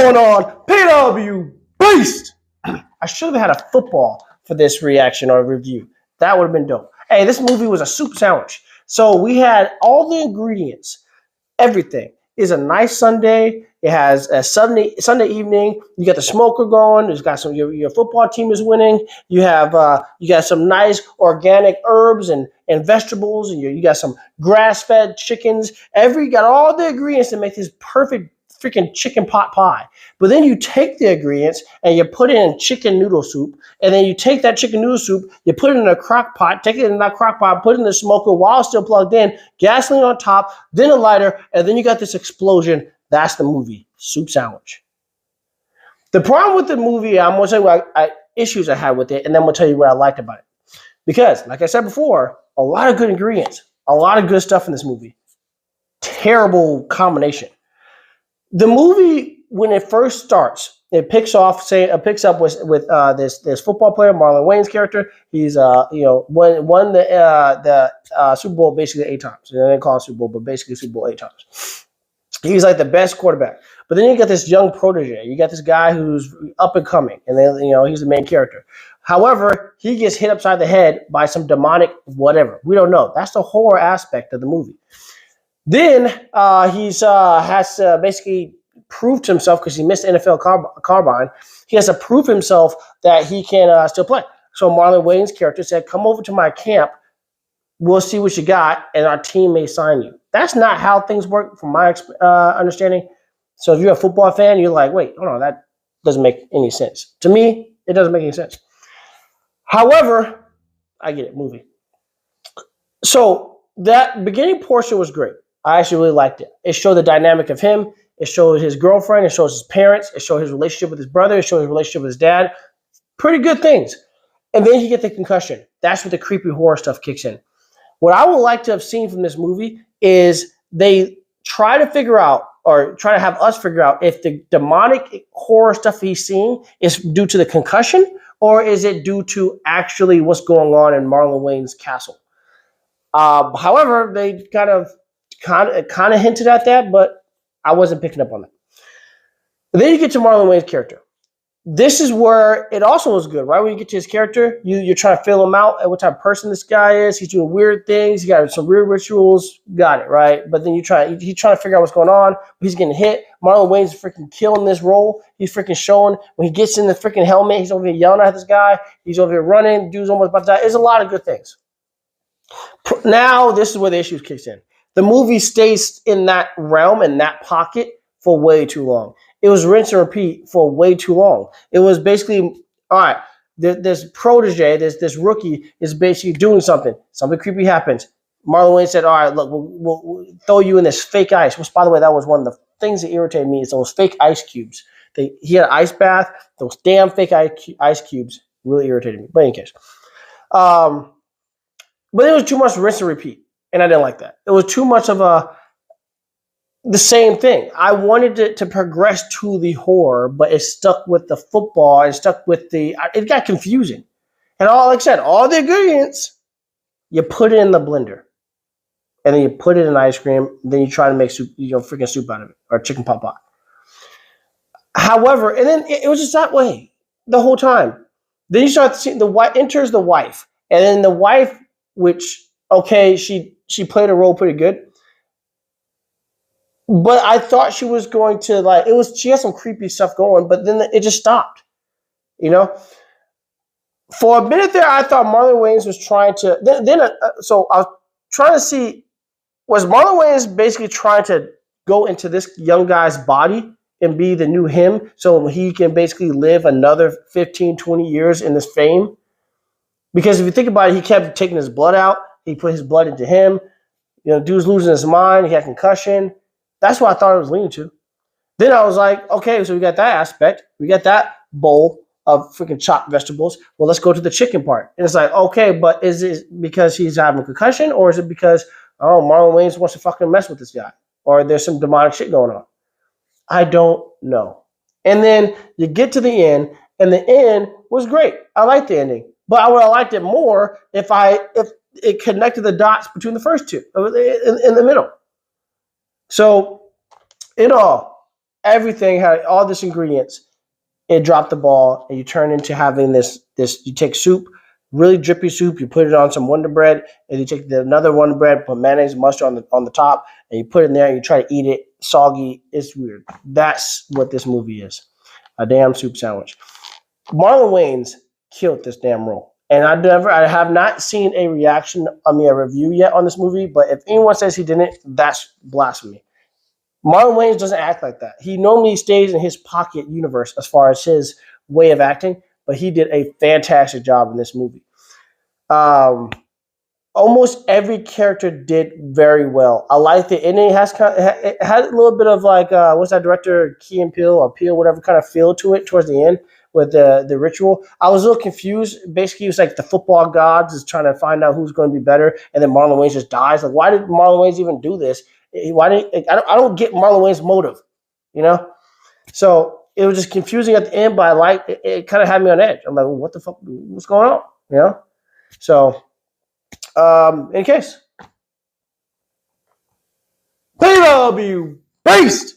going on? PW Beast! I should have had a football for this reaction or review. That would have been dope. Hey, this movie was a soup sandwich. So we had all the ingredients, everything. It's a nice Sunday. It has a Sunday evening. You got the smoker going. It's got some your football team is winning. You have you got some nice organic herbs and vegetables, and you got some grass fed chickens. You got all the ingredients to make this perfect freaking chicken pot pie. But then you take the ingredients and you put it in chicken noodle soup, and then you take that chicken noodle soup, you put it in a crock pot, take it in that crock pot, put it in the smoker while it's still plugged in, gasoline on top, then a lighter, and then you got this explosion. That's the movie, soup sandwich. The problem with the movie, I'm going to tell you what issues I had with it, and then I'm going to tell you what I liked about it. Because, like I said before, a lot of good ingredients, a lot of good stuff in this movie. Terrible combination. The movie, when it first starts, it picks up with this football player, Marlon Wayne's character. He's won the Super Bowl basically 8 times. They didn't call it Super Bowl, but basically Super Bowl 8 times. He's like the best quarterback. But then you got this young protege. You got this guy who's up and coming, and then he's the main character. However, he gets hit upside the head by some demonic whatever. We don't know. That's the horror aspect of the movie. Then has to basically prove to himself, because he missed the NFL Combine. He has to prove himself that he can still play. So Marlon Wayne's character said, "Come over to my camp. We'll see what you got, and our team may sign you." That's not how things work, from my understanding. So if you're a football fan, you're like, "Wait, hold on, that doesn't make any sense." To me, it doesn't make any sense. However, I get it, movie. So that beginning portion was great. I actually really liked it. It showed the dynamic of him. It showed his girlfriend. It shows his parents. It showed his relationship with his brother. It showed his relationship with his dad. Pretty good things. And then you get the concussion. That's where the creepy horror stuff kicks in. What I would like to have seen from this movie is they try to figure out, or try to have us figure out, if the demonic horror stuff he's seeing is due to the concussion, or is it due to actually what's going on in Marlon Wayne's castle. However, they kind of hinted at that, but I wasn't picking up on that. But then you get to Marlon Wayne's character. This is where it also was good, right? When you get to his character, you're trying to fill him out at what type of person this guy is. He's doing weird things. He got some weird rituals. Got it, right? But then he's trying to figure out what's going on. He's getting hit. Marlon Wayne's freaking killing this role. He's freaking showing when he gets in the freaking helmet. He's over here yelling at this guy. He's over here running. The dude's almost about to die. There's a lot of good things. Now, this is where the issues kicks in. The movie stays in that realm, in that pocket, for way too long. It was rinse and repeat for way too long. It was basically, all right, this protege, this rookie is basically doing something. Something creepy happens. Marlon Wayne said, all right, look, we'll throw you in this fake ice. Which, by the way, that was one of the things that irritated me, is those fake ice cubes. He had an ice bath. Those damn fake ice cubes really irritated me. But in any case. But it was too much rinse and repeat, and I didn't like that. It was too much of the same thing. I wanted it to progress to the horror, but it stuck with the football. It stuck with it got confusing. And like I said, all the ingredients, you put it in the blender, and then you put it in ice cream, then you try to make soup, freaking soup out of it, or chicken pot pie. However, and then it was just that way the whole time. Then you start to see enters the wife, and then the wife, which, okay, she played a role pretty good. But I thought she was going to, she had some creepy stuff going, but then it just stopped. For a minute there, I thought Marlon Wayans was trying to, so I was trying to see, was Marlon Wayans basically trying to go into this young guy's body and be the new him, so he can basically live another 15, 20 years in this fame? Because if you think about it, he kept taking his blood out. He put his blood into him. Dude's losing his mind. He had concussion. That's what I thought it was leading to. Then I was like, okay, so we got that aspect. We got that bowl of freaking chopped vegetables. Well, let's go to the chicken part. And it's like, okay, but is it because he's having a concussion, or is it because, Marlon Wayans wants to fucking mess with this guy, or there's some demonic shit going on? I don't know. And then you get to the end, and the end was great. I liked the ending. But I would have liked it more if it connected the dots between the first two in the middle. So, in all, everything had all this ingredients. It dropped the ball, and you turn into having this. You take soup, really drippy soup. You put it on some Wonder Bread, and you take another Wonder Bread, put mayonnaise, mustard on the top, and you put it in there. And you try to eat it soggy. It's weird. That's what this movie is. A damn soup sandwich. Marlon Wayans killed this damn role. And I have not seen a review yet on this movie. But if anyone says he didn't, that's blasphemy. Marlon Wayans doesn't act like that. He normally stays in his pocket universe as far as his way of acting, but he did a fantastic job in this movie. Um, Almost every character did very well. I liked it, and it had a little bit of like what's that director Key and Peele or Peele, whatever kind of feel to it towards the end with the ritual. I was a little confused. Basically, it was like the football gods is trying to find out who's going to be better, and then Marlon Wayans just dies. Like, why did Marlon Wayans even do this? Why did I don't get Marlon Wayans' motive, you know? So it was just confusing at the end, but I liked it. It kind of had me on edge. I'm like, well, what the fuck? What's going on? You know? So. In case. PW Beast!